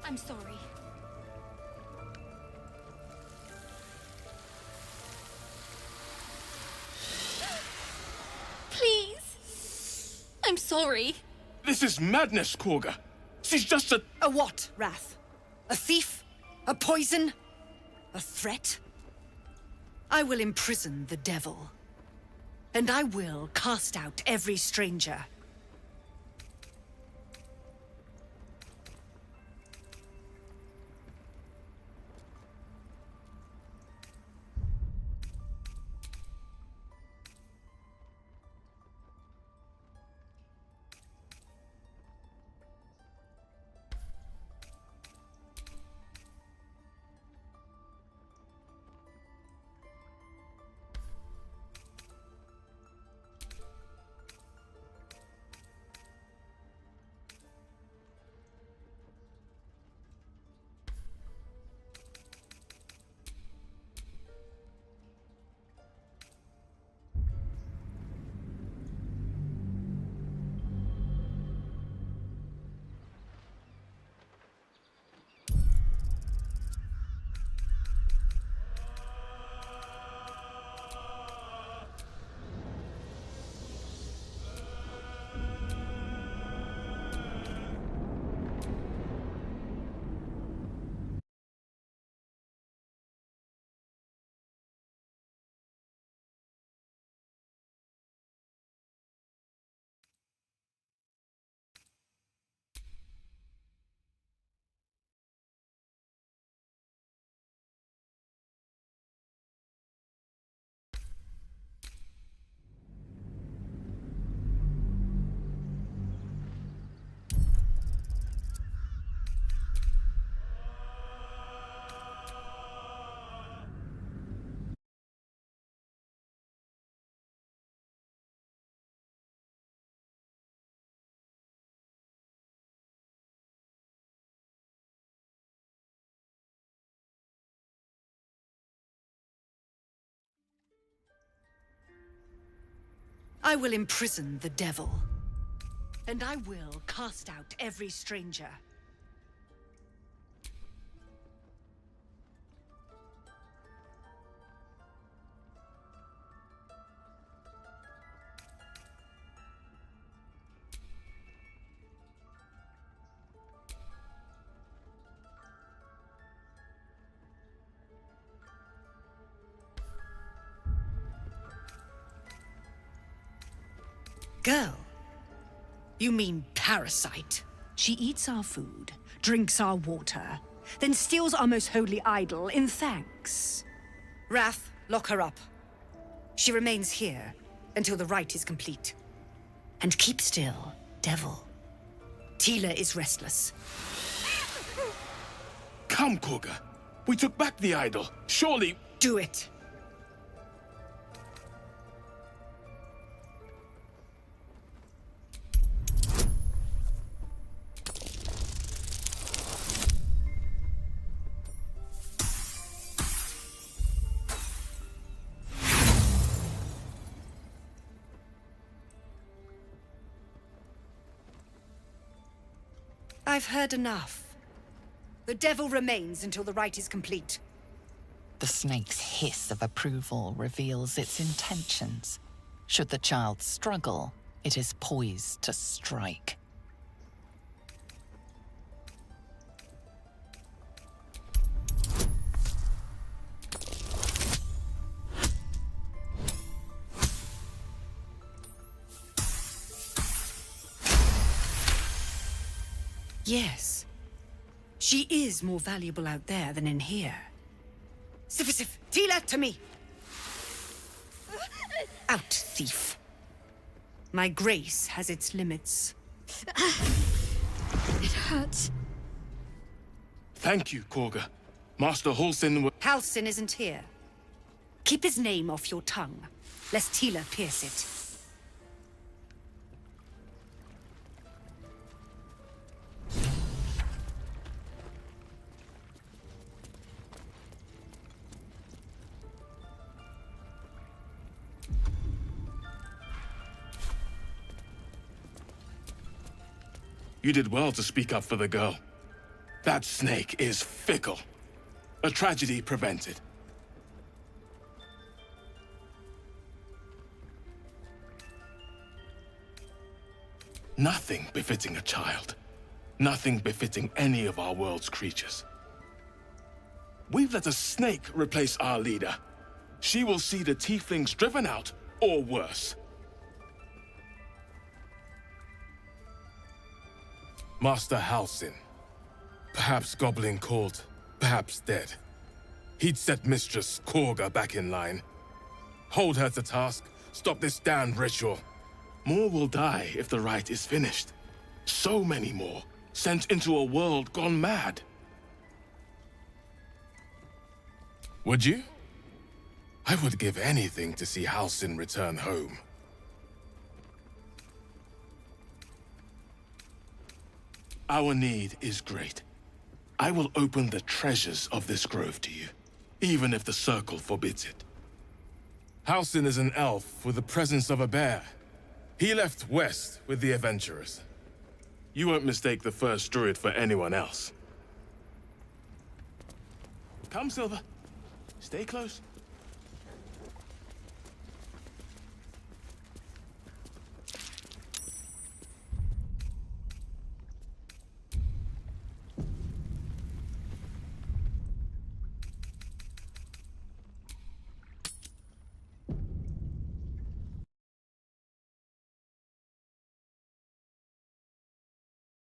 I'm sorry. Please. I'm sorry. This is madness, Korga. She's just a... A what, Wrath? A thief? A poison? A threat? I will imprison the devil. And I will cast out every stranger. I will imprison the devil. And I will cast out every stranger. Girl? You mean parasite? She eats our food, drinks our water, then steals our most holy idol in thanks. Wrath, lock her up. She remains here until the rite is complete. And keep still, devil. Tila is restless. Come, Korga. We took back the idol. Surely... Do it. I've heard enough. The devil remains until the rite is complete. The snake's hiss of approval reveals its intentions. Should the child struggle, it is poised to strike. Yes. She is more valuable out there than in here. Sifisif, Tila, to me! Out, thief. My grace has its limits. It hurts. Thank you, Korga. Master Halsin... Halsin isn't here. Keep his name off your tongue, lest Tila pierce it. You did well to speak up for the girl. That snake is fickle. A tragedy prevented. Nothing befitting a child. Nothing befitting any of our world's creatures. We've let a snake replace our leader. She will see the tieflings driven out, or worse. Master Halsin. Perhaps goblin called, perhaps dead. He'd set Mistress Korga back in line. Hold her to task, stop this damned ritual. More will die if the rite is finished. So many more, sent into a world gone mad. Would you? I would give anything to see Halsin return home. Our need is great. I will open the treasures of this grove to you, even if the Circle forbids it. Halsin is an elf with the presence of a bear. He left west with the adventurers. You won't mistake the first druid for anyone else. Come, Silver. Stay close.